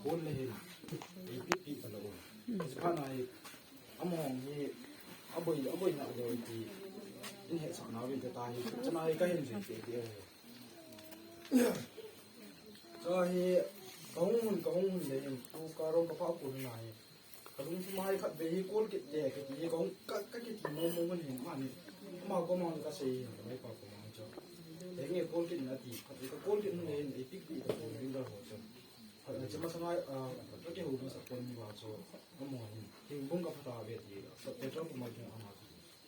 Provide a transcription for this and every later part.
คนเลยไอ้ปิ๊กปิ๊กอะไรสภาพนายอมองนี่เอาบ่อยน่ะเลยที่นี่เหตุสังนาวินจะตายจะนายก็เห็นสิเดียวก็เฮ้กงเลยกูการงกับพ่อคุณนายกระดุมที่มาให้ขัดเบย์โกลกิดแย่กิดยี่กงก็กิดที่มมันเห็นมันมาก็มองก็เสียไม่ปากก็มองจ้ะแต่เงี้ยโกลกิดนาทีขัดก็โกลกิดเนี่ยไอ้ปิ๊กปิ๊กก็วิ่งได้หัวจ้ะจะมาสังไงก็แค่หูมันสักคนว่าจ้ะก็มองเห็นบุ้งกับพัดอาเวทีแต่เจ้าก็มาจุงอามา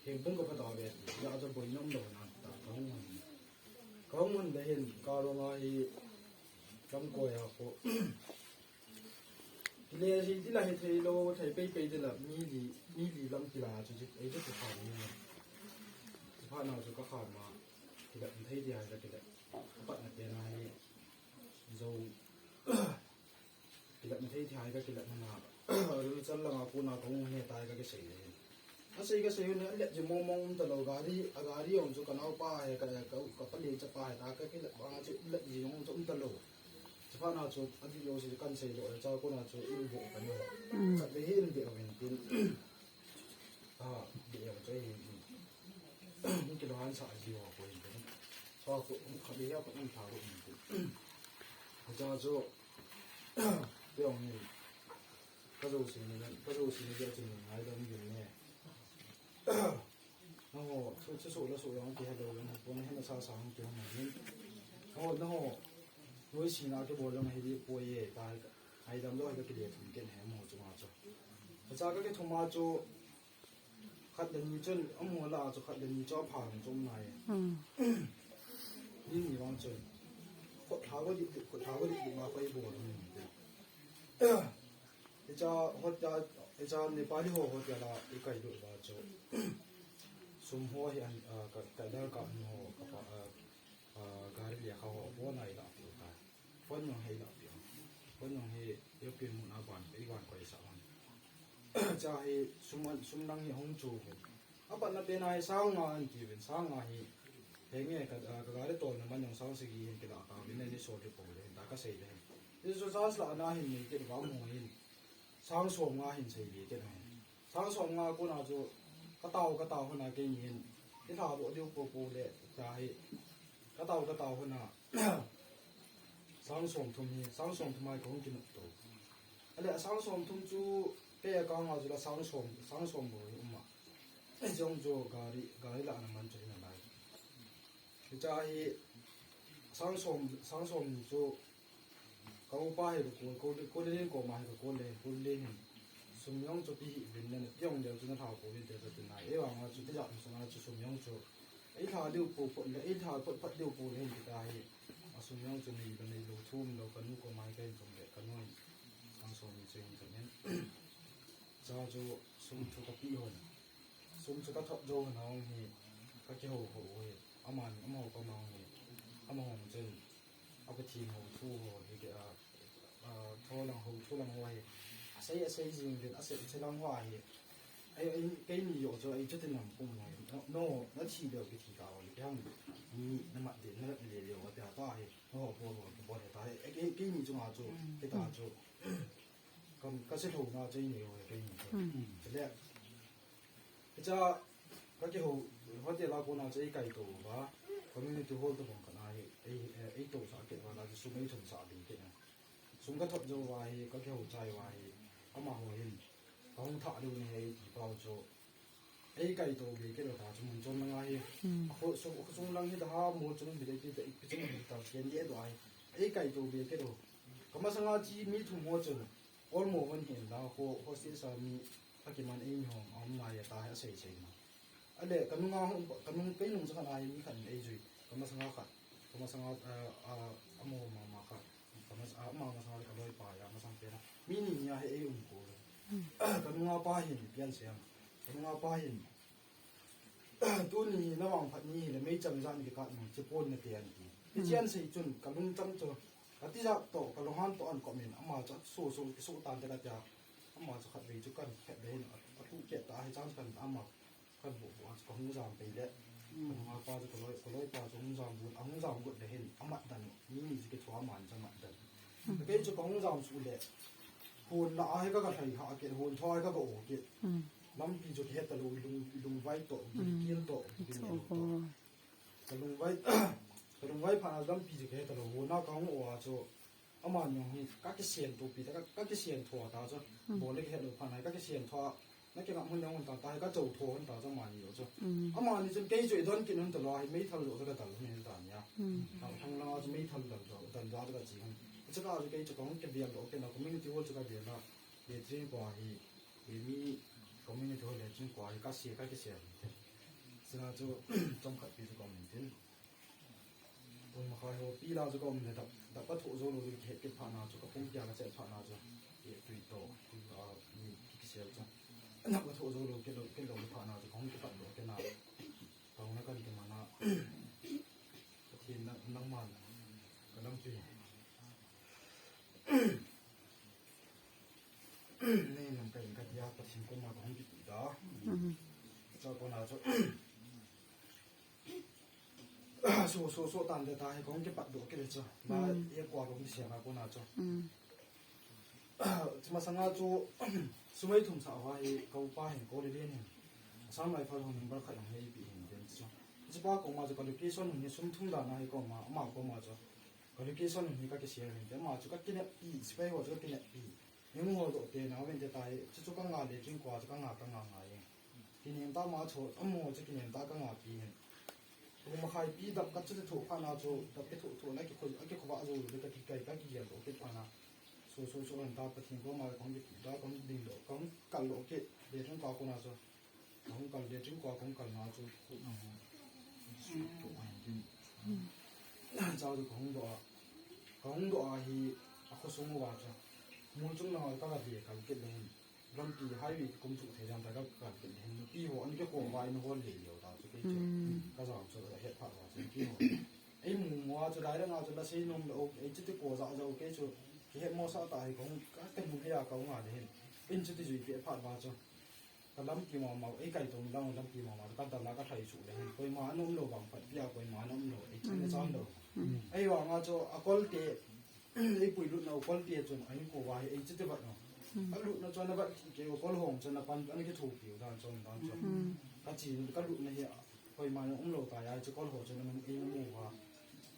เห็นบุ้งกับพัดอาเวทีอยากจะบ่อยน้ำโดนนั่นแต่ก็มันได้เห็นการงไอ้จำก่อยอ่ะก็เลยสิที่เราเห็นที่เราใช้ไปที่เรามีลีลำกีฬาจุดไอ้จุดสุดท้ายนี่สุดท้ายเราจะก็ขาดมาที่แบบที่เดียวจะที่แบบปัจจุบันนี้เราที่แบบที่ท้ายก็ที่แบบนั้นรู้จักแล้วกูน่าคงเนี่ยตายก็เสียเลยถ้าเสียก็เสียเนี่ยเดี๋ยวจะมองตลอดการีองจุกันเอาป้ายก็ปลีจะป้ายตาก็ที่แบบว่าจะเลี้ยงจุตลอดสภาพน่าจะอดีตโยสิกันเสียเลยเจ้าก็น่าจะอินโบกันอยู่สัตว์เลี้ยงเดี๋ยวเป็นเดี๋ยวจะเห็นนี่กิโลหันสายดีกว่าคนเป็นชอบเขาเลี้ยงคนนั้นทารุณเขาจะเรื่องนี้ก็รู้สิ่งนี้จะจริงไหมเรื่องอยู่เนี่ยโอ้โหสู้แล้วสู้ยังที่ให้เราเนี่ยคนให้มาสร้างเกี่ยวกับนี้โอ้โหรู้สิ่งนั้นก็บอกเราให้ดีป่วยตายให้ดำด้วยก็เกลียดถึงเกินแหมหมดจังหวะจ้ะพระเจ้าก็แค่ทุ่มมาจูขัดเดินจนอ้อมหัวลาจูขัดเดินจ้าผ่านจมในยิ่งมีวันจนกดเท้าก็ดิบมาไปโบนนี่เจ้าหัวเจ้าในป่าที่หัวเจ้าละอีกไก่ดุว่าจูสมหัวเห็นไก่ได้กับหัวกับการเลี้ยงเขาหัวในละเดียวกันฝนยังให้ละเดียวฝนยังให้ยกเป็นมุนอาบันไปวันก่อยสามจะให้สมนังให้ห้องจูบอาบันนั้นเป็นไอ้สร้างงานกี่เป็นสร้างงานให้เห็นไงกับการได้ตัวนั้นมันยังสร้างสิ่งเห็นกี่ละตาเป็นในโซนที่ผมเลยแต่ก็เสียเลยที่สุดท้ายละน่าเห็นมีเกี่ยวกับหัวเห็นสร้างสมงานเห็นเสียดีเกี่ยวกับสร้างสมงานกูน่าจะกระเต่าคนน่ะเก่งเห็นที่ถามว่าเดี๋ยวปูเลยจะให้กระเต่าคนน่ะสร้างสมทุ่มนี้สร้างสมทำไมเขากินตัวอะไรสร้างสมทุ่มจูเปี้ยกางอาจุละสร้างสมบ่อยมาไอ้จงจูการิละนั่นมันจะยังไงจะให้สร้างสมจูเขาป้ายก็เล่นก็มาก็เล่นสมยองจูที่เป็นเนี่ยยองเดียวจุนท้าวก็เป็นเดียวจุนไหนไอ้ว่าจุดที่จะสมจุสมยองจูไอ้ท่าเดียวปูไอ้ท่าพัดเดียวปูเล่นที่ได้สมยองจูนี่เป็นในโลทุ่มเรากันนู้ก็มากันตรงเด็กกันนู้นสร้างสมจริงจังนั้นจะจูสมจุกับพี่คนสมจุกับทับโจน้องนี่ก็เกี่ยวหัวอามันก็น้องนี่อามันจนเอาไปทิ้งหัวทู่ที่เกี่ยวทั่วหลังหัวใส่จริงเป็นใส่หลังหัวไอ้cáiนี่อยู่จะไอ้จุดที่นำปุ่มเลยโน่แล้วทีเดียวไปทีเก่าเลยทั้งมีน้ำมันเดือดนั่นเดียวว่าแต่ตายโอ้โหบ่ได้ตายไอ้cáiนี่จุงอาจุไอ้ตาจุก็เสียถูกนะจะนี่เลยcáiนี่จะเรียกจะก็เกี่ยวว่าแต่เราคนอาจจะไอ้ไก่ตัวว่าคนนี้ตัวโหดตัวของกันไอ้ตัวสาเกตว่าเราจะสุ่มไม่ถึงสาดีกันนะสุ่มก็ทับโจไว้ก็เกี่ยวใจไว้เอามาหัวหินเขาถ่ายดูในที่เปล่าโจไอ้ไก่ตัวเบก็เราถ่ายจมูกจนยังไงเขาสุ่มลังที่ด่าหมดจนไม่ได้ที่จะอีกจนไม่ตัดเขียนเยอะด้วยไอ้ไก่ตัวเบก็เราก็มาสังอาจีมีถุงหัวจนall โมมันเห็นแล้วเขาเสียสามีถ้ากินมันเองของเอามาอย่าตายเสียมาอันเด็กกันนุ่งเป็นนุ่งสักหน่อยมีขันไอ้จุยก็มาสังอาขัดก็มาสังอาโมมาขัดก็มาสังอาก็ลอยป่ายมาสังเกตนะมีนี่เนี่ยให้ไอ้กูเลยกันนุ่งป้าหินเปลี่ยนเสียงกันนุ่งป้าหินตัวนี้ระหว่างพัดนี้เลยไม่จำจันที่กันจะปนในเตียนที่เจียนสิจุนกันนุ่งจำตัวอาทิตย์โตกันลงหันตัวอันก็มีอามาจะสู้ตามแต่ละจากอามาจะขัดไปจุกันแค่เดินทุกเจ็ดตาให้จ้างกันอามากันบุกว่าจะหุ่นจามไปแล้วอาป้าจะก็เลยป้าจะหุ่นจามบุญหุ่นจามบุญได้เห็นอามาดันนี่จะเก็บตัวมันจะมาดัน cái chỗ có dòng sụt lệ hồn là ai các cái thầy họ kiện hồn thôi các bộ kiện lắm thì chỗ hết là lùng vay tổ kia tổ cái lùng vay cái lùng vay phản lắm thì chỗ hết là hồn nó có ngộ chỗ ông mà nhung các cái xiên tổ bị các cái xiên thua ta cho bộ lấy cái hết là phản này các cái xiên thua nó cái ngắm nhung ta ta cái dầu thua hơn ta cho mà nhiều cho ông mà thì cái chỗ đơn kiện hơn từ loài mấy thằng lộ cái tầng này tầng nhá thằng nào cho mấy thằng tầng đó cái gì这个就给这个这边了，跟那 community 我这个边了，也真关系，也米 community 我也真关系，个些个些，是那就中国比这个问题，我们还有比那这个问题，那不土着路就给怕那这个风险个在怕那这，也对到对啊，你这些这，那个土着路给路怕那这空气怕路给那，到那个地方那，天那慢，个那对。nên làm cái gì đó thì cũng mà không biết đó cho con nào cho số tàn để ta hay có cái bắt được cái gì mà yên qua cũng sẽ là con nào cho mà sang nào cho số mấy thùng xạo hay câu ba hình câu đi lên sáng nay phải mình bắt khách hay bị hình đến cho chứ ba cũng mà cho cái cái số mình số thùng đàn này cũng mà cũng mà cho cái số mình cái gì hình mà cho cái này bị phải hoặc cái này bị nhưng mà độ tiền nào bên tại chỗ các ngành để chuyên qua cho các ngành này thì niệm ta mà chỗ âm mô cho cái niệm ta các ngành gì cũng mà khai bị đập các chỗ thủ pha nào chỗ đập cái thủ này cái khóa rồi cái gì đó cái pha nào số anh ta bắt hiện có mà không biết đó không định độ không cần lộ cái để chúng qua con nào rồi không cần để chúng qua không cần nào chỗ thủ này giao được không độ thì có số mua vào rồi muốn chúng nó các cái việc cái này làm gì hay vì công chủ thời gian đại các cái này đi họ những cái khoản vay nó hơn nhiều đó cho cái chuyện cái dòng cho cái hệ thống là cái ấy mua cho đại đó cho nó xây nông đâu ấy chứ cái cổ dạo dầu cái chỗ cái hệ mua sao tại cũng các cái mua cái nào cũng là để in cho cái gì cái phát vào cho cái lắm kỳ mà ấy cái tông đâu lắm kỳ mà cái tao là cái thầy chủ đấy coi mà nó đâu bằng phải bia coi mà nó đâu ấy chứ cái sao đâu ấy vào mà cho con tiền ấy bùi lụt nào con tiền cho anh cổ vay ấy chứ cái vật nào cái lụt nó cho nó vậy cái con hồng cho nó con anh cái thủ kiểu đó cho cái chỉ cái lụt này hiện coi mà nó cũng lâu tại ai chứ con hồng cho nó mình ấy nó mù à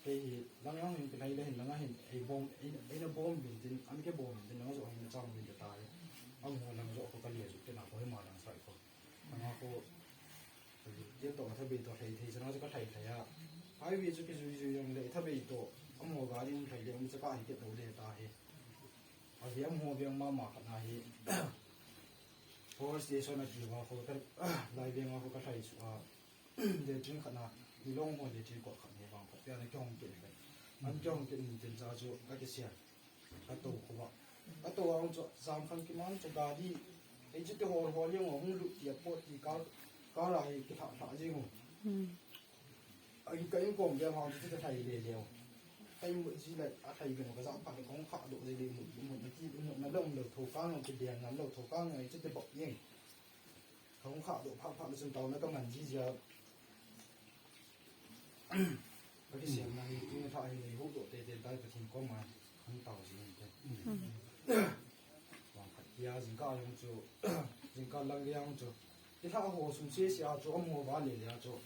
cái lăng hình cái này là hình lăng hình ấy nó bom mình tin anh cái bom mình nó rồi hình trong mình tại ông làm rõ có cái liền cái nào có mà làm phải không nó có tiếp tục thay vì tổ thầy thì nó sẽ có thầy à hay vì cái gì để thay vì tổ ông hồ gái đi thầy thì ông sẽ có cái đầu đề tài ở phía ông hồ viên mà cái này force station là gì mà có cái lại viên mà có cái thầy để chính cái nào đi long hồ để chỉ có cái này bằng cái này trong cái này anh trong cái mìnhတင်ra cho cái xe cái tàu của bạn cái tàu ông cho giảm phân cái món cho gà đi ấy chứ cái hồ nhưng mà không lụt tiệp bột thì có lại cái thằng gì không anh cái cùng về hoàng thì cái thầy để đều cái một gì lại thầy gần cái giảm phản cũng khá độ gì một cái nó đông được thổ cang cái đèn nắm đầu thổ cang này chứ cái bọc nhỉ không khá độ phạm trên tàu nó có ngành gì giờ cái xiềng này cái thầy này hút độ tiền tay phải tìm có mà không tàu gì thế hoàng phải kia dính cao không chú dính cao lăng cái không chú cái thằng hồ sung xe xe chú ông hồ bán liền chú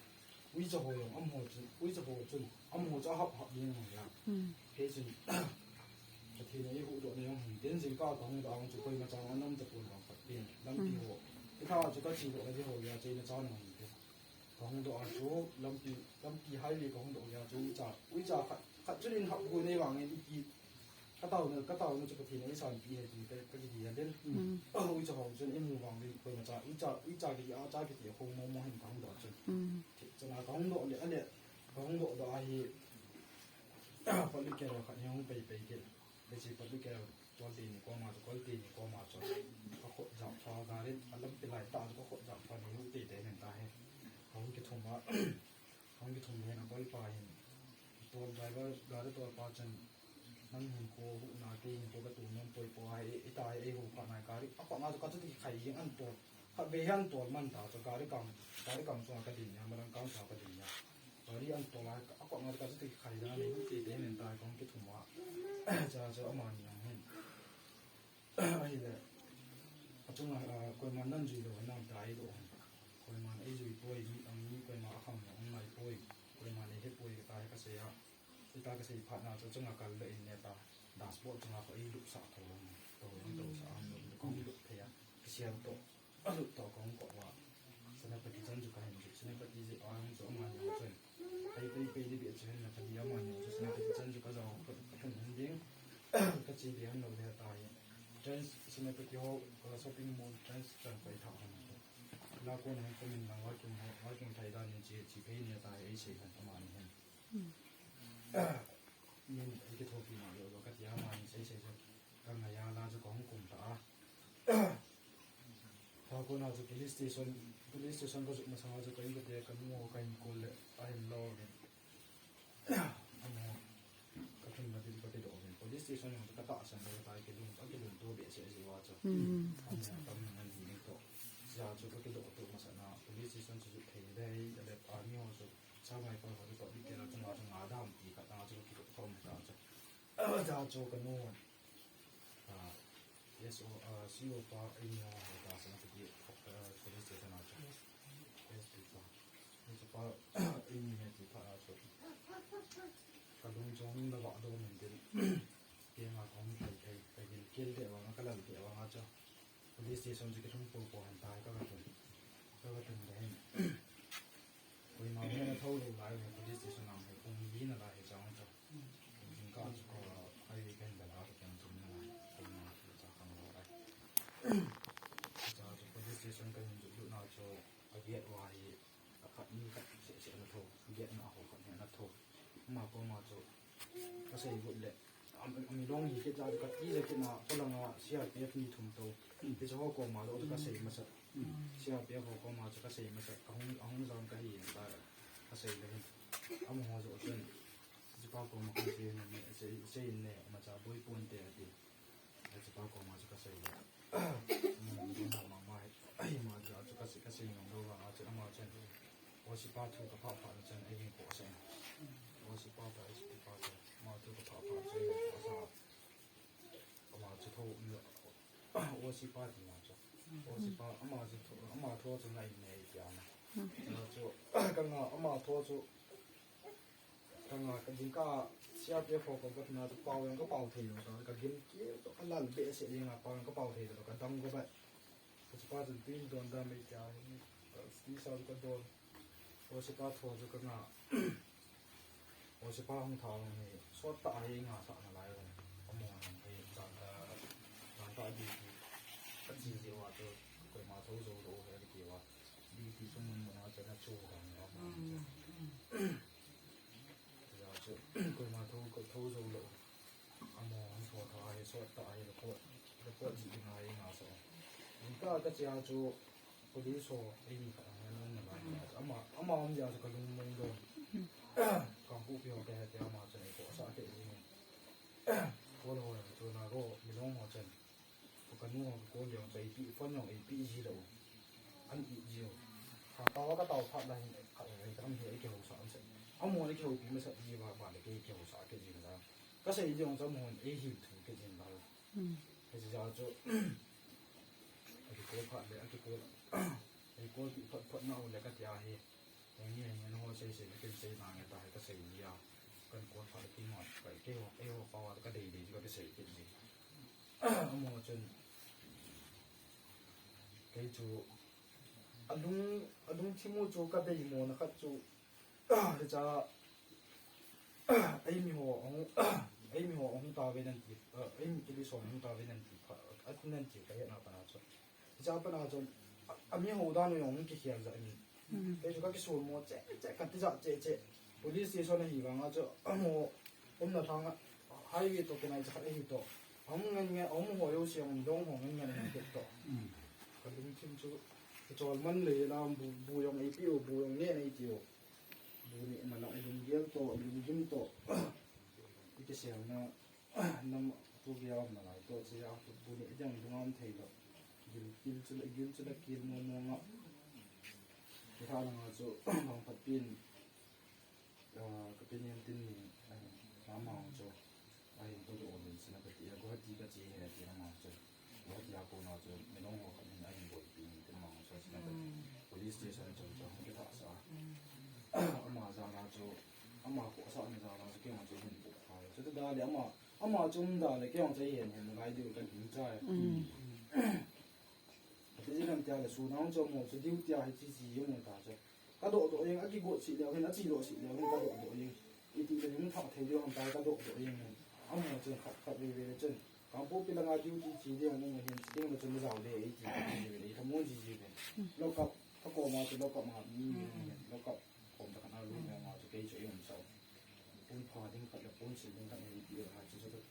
quý cho hồ dùng ông hồ chú quý cho hồ chú ông hồ cho học đi mà cái gì thì này hút độ này không đến dính cao còn đó ông chú quay mà cho nó tập quần hoàng phải tiền lăng cái hồ cái thằng chú có chỉ độ cái hồ nhà chơi nó cho nó không độ chú lâm kỳ hai vị không độ nhà chú uy trả khát chú đến học hồi này bằng cái gì cái tàu nó cho cái thì nó sản gì thì cái gì đến uy trả học chú em mua bằng cái mà trả uy trả cái áo trả cái gì không mua hình không độ chú cho nên không độ để anh để không độ đó thì phải đi kêu khát nhau không phải kêu để chỉ phải đi kêu cho tiền qua mà cho tiền qua mà cho có khổ giảm cho ra đến anh lâm cái lại tạo cho có khổ giảm cho nó không tiền để người ta hay không cái thùng mà không cái thùng này nó có phảiตัวใจก็การที่ตัวปาจันนั่งหุ่นโคหุ่นนาเกย์ตัวกระตุ้นน้ำปอยปอยไอ้ตายไอ้หุ่นปานาการที่อ่ะปานาจะก็จะที่ไข่ยังอันตัวถ้าเบี้ยนตัวมันตาจะการที่กำส่วนกระดิ่งเนี่ยมันกำส่วนกระดิ่งเนี่ย ตอนนี้อันตัวละก็ก็มาก็จะติดไข่ได้ในที่เต็มเป็นตายของที่ถุงว่าจะเอามาอย่างนี้ไอ้เนี่ยจังหวะคนมันนั่นจีโดนน้ำตายโดนคนมันไอ้จีป่วยมีอันนี้คนมาข้ามของนายป่วยคนมันไอ้ป่วยตายก็เสียที่ตายก็เสียผ่านมาจังหวะการเลยเนี่ยตาดาสปอร์ตจังหวะไอ้ลุกสะโถงตัวสะอันก็ลุกเพียเสียตัวลุกตัวของก็ว่าสนับสนุนจันจุกันจุสนับสนุนอ่างจะมาอย่างเช่นไอ้ไปดีเบียดเช่นนะพอดีมาอย่างสนับสนุนจันจุก็จะก็เห็นดิ้งก็จีเบียนเราเนี่ยตายจันสนับสนุนเขาช้อปปิ้งมอลล์จันจันไปทำแล้วก็เนี่ยก็มีนางว่าจุ่มไทยด้านนี้จีเพย์เนี่ยตายไอ้เสียกันประมาณนี้นี่ไอ้ที่ทั่วไปมาอยู่แล้วก็ที่มาเสียก็ไงยาลาจะของกลุ่มตาถ้าคนอาจจะ police station ก็จะมาสมัครจะไปก็เดี๋ยวกันมั่วกันกูเลยไอ้ล้อเนี่ยอันนั้นก็ถึงมาที่ประเทศออกเนี่ย police station มันก็ต่อสัญญาตายกันลุงตัวเบี้ยเสียสิว่าจะอันนี้ทำงานดีนี่ก็จะจุดก็จะตัวมาสนา police station จะจุดเทได้อะไรarmy เขาจะชาวบ้านเขาจะต่อที่เกี่ยวกับจังหวัดงาดำที่ก็น่าจะคิดว่าเขาไม่จะจุดกันนู่นyes CEO ပါအင်းရောဒါဆိုတော့ဒီpolice station အချေ yes ဒီပါအင်းနဲ့ဒီပါအချေကလုံးချုံတော့တော့မင်းတယ်ဒီမှာကောင်းတယ်ကဲတယ်ဘာမှကလည်းပြောမှာချေ police station ကြီးကတော့ပုံပေါ်န်တိုင်းကတော့တယ်ဝိမာန်နဲ့ထိုးလို့လာတယ် police station မှာပုံကြီးနေလာတဲ့အကြောင်းတော့ဒီကတော့အဲ့ဒီကန်တာတော့ပြန်ထုံးလာပုံမှာจะทำอะไรจะ police station กันอยู่น่าจะเบียดวายขัดนี่ขัดเสียนะโถเบียดนะโหขัดเนี่ยนะโถมาก็มาจะก็ใส่บุญเลยมีร้องอีกที่จะกัดที่จะกินอ่ะพลังอ่ะเสียเปียกมีถุงโตที่จะเขาก็มาแล้วก็ใส่มาสักเสียเปียกเขาก็มาจะก็ใส่มาสักเอาห้องจำก็เห็นแต่ก็ใส่เลยเอามาหัวจะจนจะป้าก็มาคุยเนี่ยใส่เนี่ยมาจะบุยปนเตะดิจะป้าก็มาจะก็ใส่เลยมาไอ้มาจะก็ใส่เงินด้วยอาจจะมาเช่นว่าสิป้าถูกกับพ่อผ่านเช่นไอ้ยิงหัวเช่นว่าสิป้าไปสิป้าจะมาถูกกับพ่อผ่านเช่นว่าจะมาจะโทษเนี่ยว่าสิป้าที่มาจะว่าสิป้ามาโทษจะไหนเนี่ยอีกอย่างนะแล้วจะกันอ่ะมาโทษจะกันอ่ะกันจริงก็เสียเปรียบพอกับกันนะจะเป่ายังก็เป่าทีแล้วก็กินเกี่ยวก็ลั่นเบะเสียยังอ่ะเป่ายังก็เป่าทีแล้วก็ดำก็ไปจะป้าจะตีนโดนดำไม่จ่ายตีสาวก็โดนว่าสิป้าโทษจะกันอ่ะว่าสิป้าห้องทองนี่สวดตายงาสารอะไรเลยขโมยไปจากร้านตาดีก็จริงๆว่าจะเคยมาโทษโดนอะไรกี่ว่าดีที่สมมุติว่าจะน่าโชว์กันแล้วมันจะเคยมาโทษโดนขโมยโทษตายสวดตายแล้วก็จริงๆอะไรงาสารนี่ก็จะจะ police ไอ้นี่ก็นั่นน่ะอามามันจะก็ลงโดนกังฟูเปียวแกแต่อามาจะไอ้ก็สาเกนี่ก็โลตัวน่ะก็มีน้องหัวจันก็นู่นก็เดี๋ยวใจปีฝนของไอ้ปีจีแล้วอันอีจีถ้าตาวก็ตาวพัดได้ไอ้ทำให้ไอ้เกี่ยวสารเสร็จเอาหมอนไอ้เกี่ยวปีไม่สักทีว่าบ้านไอ้เกี่ยวสารเกี่ยวแล้วก็ใส่ยี่ห้อจะหมอนไอ้หิวถึงเกี่ยวแล้วไอ้จะจะไอ้ก็พัดเลยไอ้ก็ไอ้ก็พัดน่าเลยก็จะให้อย่างนี้อย่างนี้น้องใส่เป็นใส่นางไงตายก็ใส่ยากันก็พัดที่หมดไปเกี่ยวไอ้หัวปลาก็ดีก็ไปใส่เป็นดีเอาหมอนจนไอ้จูอันนู้นที่มูจูก็ได้หมอนนะครับจูจะไอ้มีหัวองตาเวนันติไอ้มีกิริสององตาเวนันติอันนั้นจิ๋วไปเห็นอะไรนะจ๊ะจะเป็นอะไรจ๊ะอันมีหัวด้านนู้นกี่เขียนจะนี่ไอ้จุก็กี่ส่วนหมดเจ๊กันที่จะเจ๊ police station นี่ว่างั้นจ๊ะผมน่ะทางhighway ตัวเป็นอะไรจะไอ้ตัว엉엉이에 어묵어요 시험 용홍은 게 됐다. 그럼 팀주 저만 레라 무용 APO 무용 내 APO 무니 만나 용기도 용김도 이게 시험나 남 두개야 만나 또 제가 무니 이장 동안 태도 길줄 길모모가 기타는 아주 방파빈 cái bên em tin nó màu cho ai tôi được ổn định xin là cái gì có gì cái gì là gì nó màu cho có gì cô nào cho mình nó họ mình ai bồi bình cái màu cho xin là cái police station cho không cái thợ sao mà ra là cho mà của sao mình ra là cái mà cho mình bộ phải cho tôi đã để mà chúng ta là cái ông thấy hiện hiện ngay được cái hình trai cái gì làm theo là số nào cho một số điều theo hay chỉ dùng một cái cho các độ độ yên cái gỗ xịt đều hay nó chỉ độ xịt đều hay các độ độ yên thì là những thọ thấy điều hàng tài các độ độ yên ông mà trường khắp về chân còn bố cái là ngay điều chỉ điều nhưng mà hiện tiếng là chân giàu để ấy chỉ để thằng muốn gì về nó cọc các cô mà thì nó cọc mà nó cọcผมจะขนาดรู้มาจะเกยช่วยผมสอนผมพอที่เขาจะผมสิ่งนั้นในเดียวหาจะจะ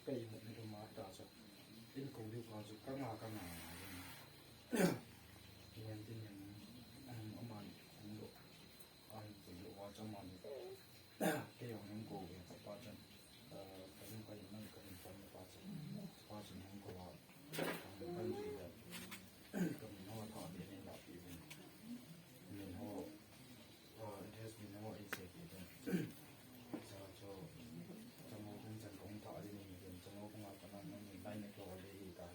เกยหมดในตัวมาตาจะเป็นกูดีกว่าจะก้างาเงินที่ยังเอามาของลูกอันเป็นลูกว่าจะมันเกยของยังกูเองกับป้าจันแต่ยังก็ยังนั่งกับยังฟังป้าจันยังก็ว่าทำเป็นดีแบบก็มีน้องถอดเดี๋ยวนี้แบบอีกมีน้องit has been more easy so trong công dân công thọ đi mình hiện trong công an công an mình bay này rồi đi tại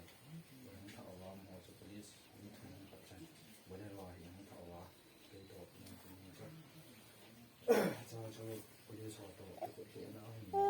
công thọ vào một số police mình không có chân bữa nay rồi công thọ vào cái tổ mình cũng cho police họ tổ cái chuyện đó